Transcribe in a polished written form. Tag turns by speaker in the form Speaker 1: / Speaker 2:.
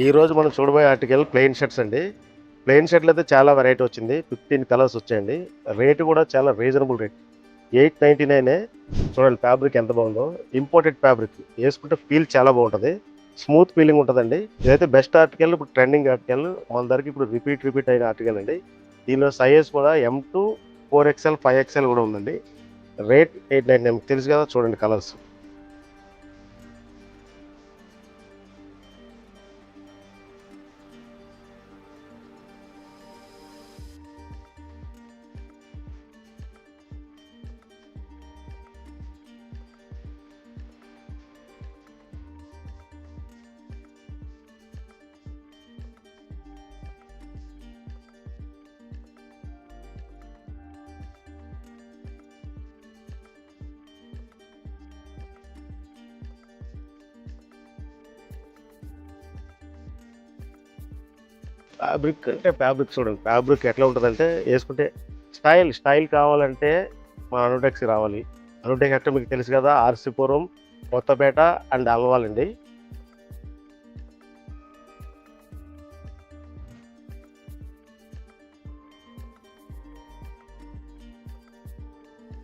Speaker 1: ఈరోజు మనం చూడబోయే ఆర్టికల్ ప్లెయిన్ షర్ట్స్ అండి. ప్లెయిన్ షర్ట్‌లో అయితే చాలా వెరైటీ వచ్చింది. 15 కలర్స్ వచ్చాయండి. రేట్ కూడా చాలా రీజనబుల్ రేట్. 899 చూడండి ఫ్యాబ్రిక్ ఎంత బాగుందో. Imported fabric. ఏసుకుంటే ఫీల్ చాలా బాగుంటది. స్మూత్ ఫీలింగ్ ఉంటదండి. ఇదైతే బెస్ట్ ఆర్టికల్, ఇప్పుడు ట్రెండింగ్ ఆర్టికల్. మన దగ్గర ఇప్పుడు రిపీట్ అయిన ఆర్టికల్ అండి. దీనిలో సైజెస్ కూడా M2, 4XL, 5XL కూడా ఉందండి. రేట్ 899 మీకు తెలుసు కదా, చూడండి కలర్స్. ఫ్యాబ్రిక్ అంటే ఫ్యాబ్రిక్ చూడండి. ఫ్యాబ్రిక్ ఎట్లా ఉంటుందంటే వేసుకుంటే స్టైల్ కావాలంటే మన అనుటెక్స్ రావాలి. అనుటెక్ అంటే మీకు తెలుసు కదా, ఆర్సీపురం, కొత్తపేట అండ్ అల్వాల్ అండి.